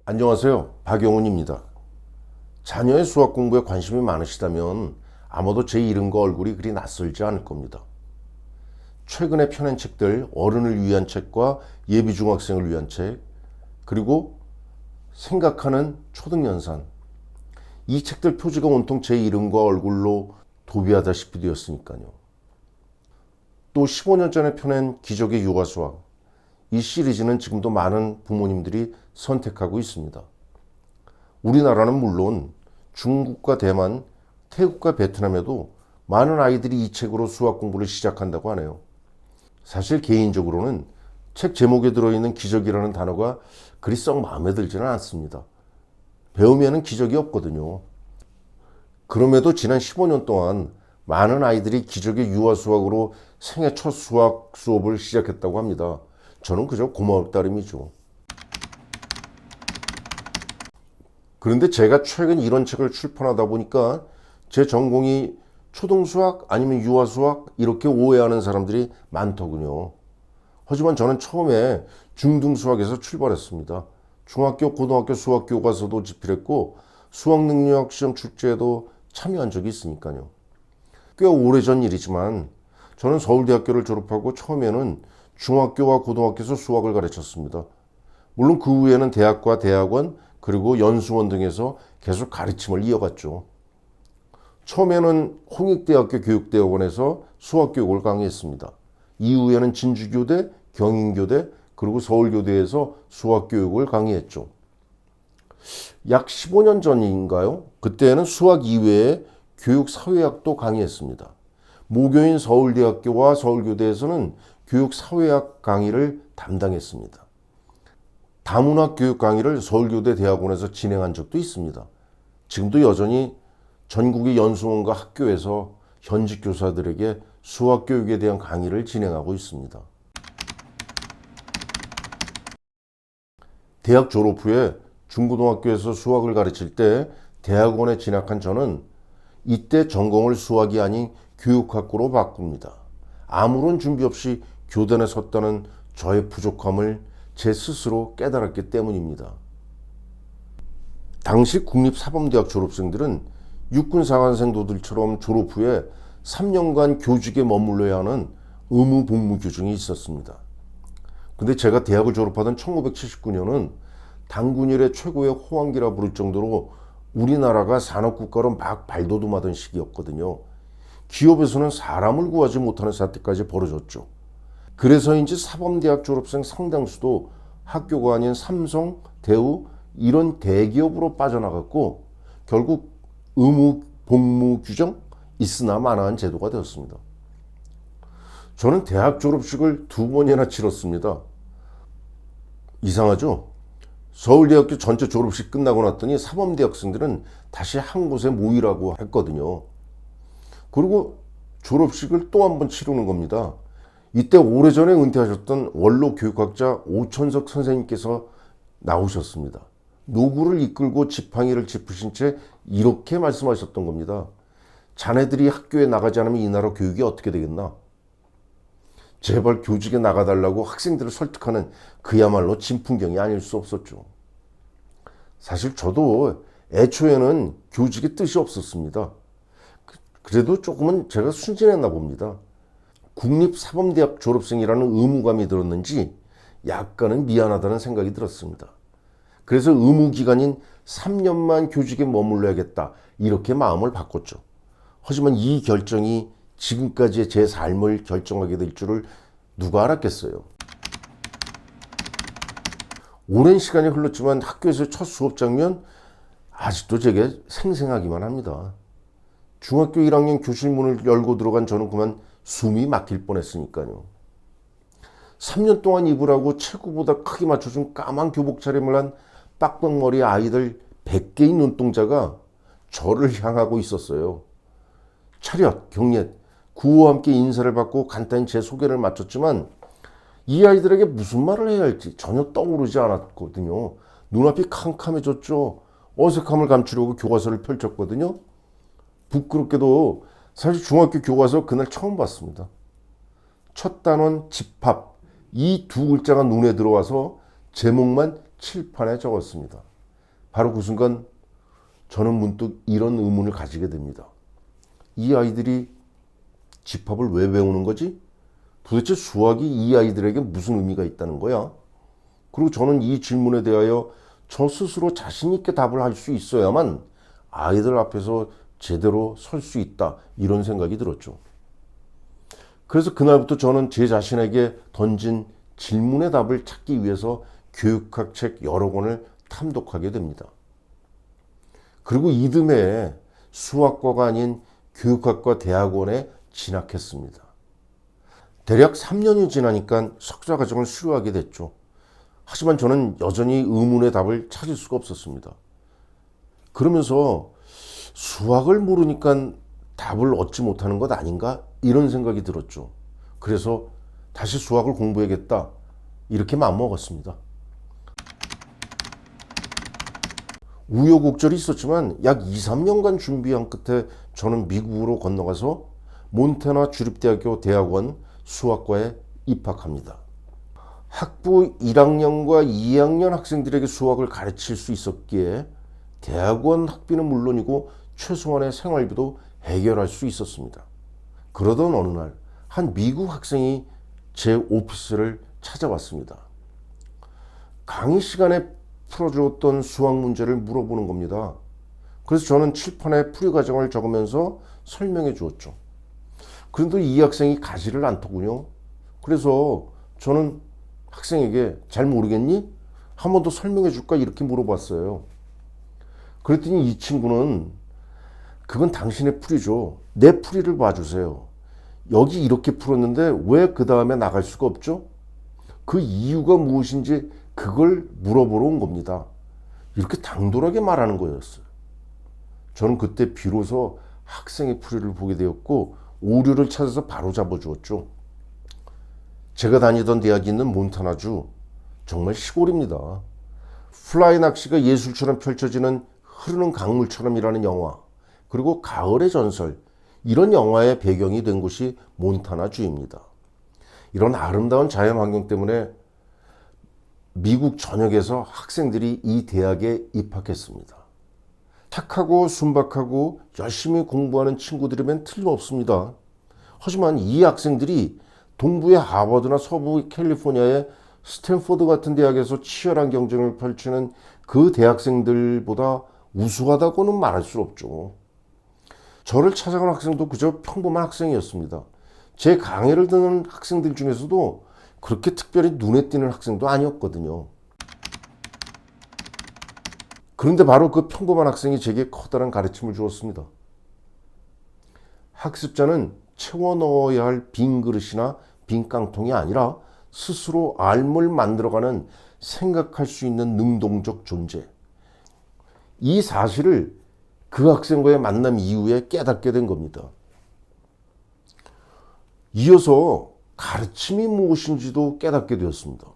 안녕하세요. 박영훈입니다. 자녀의 수학 공부에 관심이 많으시다면 아마도 제 이름과 얼굴이 그리 낯설지 않을 겁니다. 최근에 펴낸 책들, 어른을 위한 책과 예비 중학생을 위한 책, 그리고 생각하는 초등연산. 이 책들 표지가 온통 제 이름과 얼굴로 도배하다시피 되었으니까요. 또 15년 전에 펴낸 기적의 유아수학. 이 시리즈는 지금도 많은 부모님들이 선택하고 있습니다. 우리나라는 물론 중국과 대만, 태국과 베트남에도 많은 아이들이 이 책으로 수학 공부를 시작한다고 하네요. 사실 개인적으로는 책 제목에 들어있는 기적이라는 단어가 그리 썩 마음에 들지는 않습니다. 배우면은 기적이 없거든요. 그럼에도 지난 15년 동안 많은 아이들이 기적의 유아수학으로 생애 첫 수학 수업을 시작했다고 합니다. 저는 그저 고마울 따름이죠. 그런데 제가 최근 이런 책을 출판하다 보니까 제 전공이 초등수학 아니면 유아수학 이렇게 오해하는 사람들이 많더군요. 하지만 저는 처음에 중등수학에서 출발했습니다. 중학교, 고등학교 수학 교과서도 집필했고 수학능력 시험 출제에도 참여한 적이 있으니까요. 꽤 오래전 일이지만 저는 서울대학교를 졸업하고 처음에는 중학교와 고등학교에서 수학을 가르쳤습니다. 물론 그 후에는 대학과 대학원 그리고 연수원 등에서 계속 가르침을 이어갔죠. 처음에는 홍익대학교 교육대학원에서 수학교육을 강의했습니다. 이후에는 진주교대, 경인교대 그리고 서울교대에서 수학교육을 강의했죠. 약 15년 전인가요? 그때는 수학 이외에 교육사회학도 강의했습니다. 모교인 서울대학교와 서울교대에서는 교육사회학 강의를 담당했습니다. 다문학 교육 강의를 서울교대 대학원에서 진행한 적도 있습니다. 지금도 여전히 전국의 연수원과 학교에서 현직 교사들에게 수학 교육에 대한 강의를 진행하고 있습니다. 대학 졸업 후에 중고등학교에서 수학을 가르칠 때 대학원에 진학한 저는 이때 전공을 수학이 아닌 교육학부로 바꿉니다. 아무런 준비 없이 교단에 섰다는 저의 부족함을 제 스스로 깨달았기 때문입니다. 당시 국립사범대학 졸업생들은 육군사관생도들처럼 졸업 후에 3년간 교직에 머물러야 하는 의무 복무 규정이 있었습니다. 근데 제가 대학을 졸업하던 1979년은 당군 일의 최고의 호황기라 부를 정도로 우리나라가 산업국가로 막 발돋움하던 시기였거든요. 기업에서는 사람을 구하지 못하는 사태까지 벌어졌죠. 그래서인지 사범대학 졸업생 상당수도 학교가 아닌 삼성, 대우 이런 대기업으로 빠져나갔고 결국 의무 복무 규정 있으나 마나한 제도가 되었습니다. 저는 대학 졸업식을 2번이나 치렀습니다. 이상하죠? 서울대학교 전체 졸업식 끝나고 났더니 사범대학생들은 다시 한 곳에 모이라고 했거든요. 그리고 졸업식을 또 한 번 치르는 겁니다. 이때 오래전에 은퇴하셨던 원로 교육학자 오천석 선생님께서 나오셨습니다. 노구를 이끌고 지팡이를 짚으신 채 이렇게 말씀하셨던 겁니다. 자네들이 학교에 나가지 않으면 이 나라 교육이 어떻게 되겠나? 제발 교직에 나가달라고 학생들을 설득하는 그야말로 진풍경이 아닐 수 없었죠. 사실 저도 애초에는 교직에 뜻이 없었습니다. 그래도 조금은 제가 순진했나 봅니다. 국립사범대학 졸업생이라는 의무감이 들었는지 약간은 미안하다는 생각이 들었습니다. 그래서 의무기간인 3년만 교직에 머물러야겠다 이렇게 마음을 바꿨죠. 하지만 이 결정이 지금까지의 제 삶을 결정하게 될 줄을 누가 알았겠어요. 오랜 시간이 흘렀지만 학교에서 첫 수업 장면 아직도 제게 생생하기만 합니다. 중학교 1학년 교실 문을 열고 들어간 저는 그만 숨이 막힐 뻔했으니까요. 3년 동안 입으라고 체구보다 크게 맞춰준 까만 교복 차림을 한 빡빡머리 아이들 100개의 눈동자가 저를 향하고 있었어요. 차렷, 경례, 구호와 함께 인사를 받고 간단히 제 소개를 마쳤지만 이 아이들에게 무슨 말을 해야 할지 전혀 떠오르지 않았거든요. 눈앞이 캄캄해졌죠. 어색함을 감추려고 교과서를 펼쳤거든요. 부끄럽게도 사실 중학교 교과서 그날 처음 봤습니다. 첫 단원 집합 이 두 글자가 눈에 들어와서 제목만 칠판에 적었습니다. 바로 그 순간 저는 문득 이런 의문을 가지게 됩니다. 이 아이들이 집합을 왜 배우는 거지? 도대체 수학이 이 아이들에게 무슨 의미가 있다는 거야? 그리고 저는 이 질문에 대하여 저 스스로 자신 있게 답을 할 수 있어야만 아이들 앞에서 제대로 설 수 있다, 이런 생각이 들었죠. 그래서 그날부터 저는 제 자신에게 던진 질문의 답을 찾기 위해서 교육학 책 여러 권을 탐독하게 됩니다. 그리고 이듬해 수학과가 아닌 교육학과 대학원에 진학했습니다. 대략 3년이 지나니까 석사 과정을 수료하게 됐죠. 하지만 저는 여전히 의문의 답을 찾을 수가 없었습니다. 그러면서 수학을 모르니까 답을 얻지 못하는 것 아닌가? 이런 생각이 들었죠. 그래서 다시 수학을 공부해야겠다, 이렇게 마음먹었습니다. 우여곡절이 있었지만 약 2, 3년간 준비한 끝에 저는 미국으로 건너가서 몬태나 주립대학교 대학원 수학과에 입학합니다. 학부 1학년과 2학년 학생들에게 수학을 가르칠 수 있었기에 대학원 학비는 물론이고 최소한의 생활비도 해결할 수 있었습니다. 그러던 어느 날 한 미국 학생이 제 오피스를 찾아왔습니다. 강의 시간에 풀어주었던 수학 문제를 물어보는 겁니다. 그래서 저는 칠판에 풀이 과정을 적으면서 설명해 주었죠. 그런데 이 학생이 가지를 않더군요. 그래서 저는 학생에게 잘 모르겠니? 한 번 더 설명해 줄까? 이렇게 물어봤어요. 그랬더니 이 친구는 그건 당신의 풀이죠. 내 풀이를 봐주세요. 여기 이렇게 풀었는데 왜 그 다음에 나갈 수가 없죠? 그 이유가 무엇인지 그걸 물어보러 온 겁니다. 이렇게 당돌하게 말하는 거였어요. 저는 그때 비로소 학생의 풀이를 보게 되었고 오류를 찾아서 바로 잡아주었죠. 제가 다니던 대학이 있는 몬타나주, 정말 시골입니다. 플라이 낚시가 예술처럼 펼쳐지는 흐르는 강물처럼이라는 영화, 그리고 가을의 전설, 이런 영화의 배경이 된 곳이 몬타나주입니다. 이런 아름다운 자연 환경 때문에 미국 전역에서 학생들이 이 대학에 입학했습니다. 착하고 순박하고 열심히 공부하는 친구들이면 틀림없습니다. 하지만 이 학생들이 동부의 하버드나 서부 캘리포니아의 스탠포드 같은 대학에서 치열한 경쟁을 펼치는 그 대학생들보다 우수하다고는 말할 수 없죠. 저를 찾아간 학생도 그저 평범한 학생이었습니다. 제 강의를 듣는 학생들 중에서도 그렇게 특별히 눈에 띄는 학생도 아니었거든요. 그런데 바로 그 평범한 학생이 제게 커다란 가르침을 주었습니다. 학습자는 채워 넣어야 할 빈 그릇이나 빈 깡통이 아니라 스스로 알을 만들어가는 생각할 수 있는 능동적 존재. 이 사실을 그 학생과의 만남 이후에 깨닫게 된 겁니다. 이어서 가르침이 무엇인지도 깨닫게 되었습니다.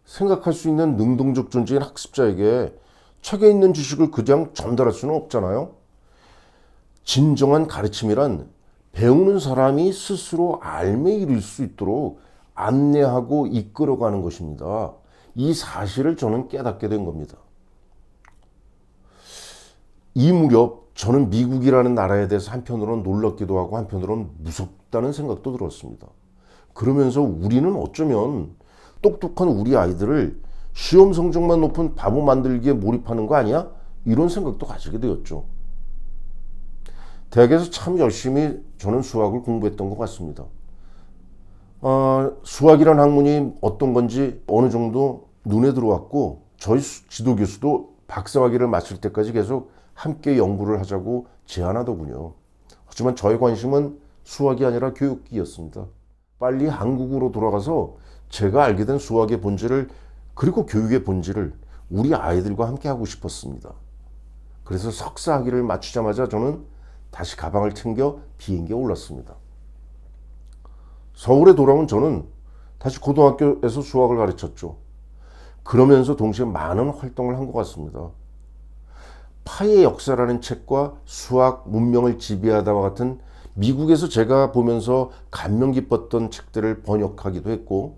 생각할 수 있는 능동적 존재인 학습자에게 책에 있는 지식을 그냥 전달할 수는 없잖아요. 진정한 가르침이란 배우는 사람이 스스로 알매 이룰 수 있도록 안내하고 이끌어가는 것입니다. 이 사실을 저는 깨닫게 된 겁니다. 이 무렵 저는 미국이라는 나라에 대해서 한편으로는 놀랍기도 하고 한편으로는 무섭다는 생각도 들었습니다. 그러면서 우리는 어쩌면 똑똑한 우리 아이들을 시험 성적만 높은 바보 만들기에 몰입하는 거 아니야? 이런 생각도 가지게 되었죠. 대학에서 참 열심히 저는 수학을 공부했던 것 같습니다. 수학이란 학문이 어떤 건지 어느 정도 눈에 들어왔고 저희 지도 교수도 박사학위를 마칠 때까지 계속 함께 연구를 하자고 제안하더군요. 하지만 저의 관심은 수학이 아니라 교육이었습니다. 빨리 한국으로 돌아가서 제가 알게 된 수학의 본질을, 그리고 교육의 본질을 우리 아이들과 함께 하고 싶었습니다. 그래서 석사학위를 마치자마자 저는 다시 가방을 챙겨 비행기에 올랐습니다. 서울에 돌아온 저는 다시 고등학교에서 수학을 가르쳤죠. 그러면서 동시에 많은 활동을 한 것 같습니다. 파이의 역사라는 책과 수학 문명을 지배하다와 같은 미국에서 제가 보면서 감명 깊었던 책들을 번역하기도 했고,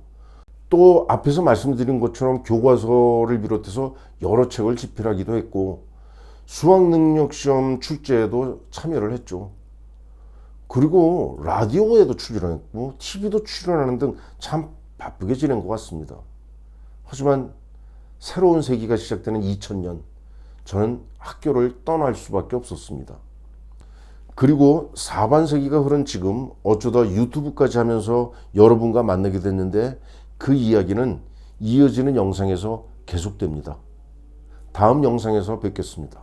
또 앞에서 말씀드린 것처럼 교과서를 비롯해서 여러 책을 집필하기도 했고 수학능력시험 출제에도 참여를 했죠. 그리고 라디오에도 출연했고 TV도 출연하는 등 참 바쁘게 지낸 것 같습니다. 하지만 새로운 세기가 시작되는 2000년 저는 학교를 떠날 수밖에 없었습니다. 그리고 4반세기가 흐른 지금 어쩌다 유튜브까지 하면서 여러분과 만나게 됐는데 그 이야기는 이어지는 영상에서 계속됩니다. 다음 영상에서 뵙겠습니다.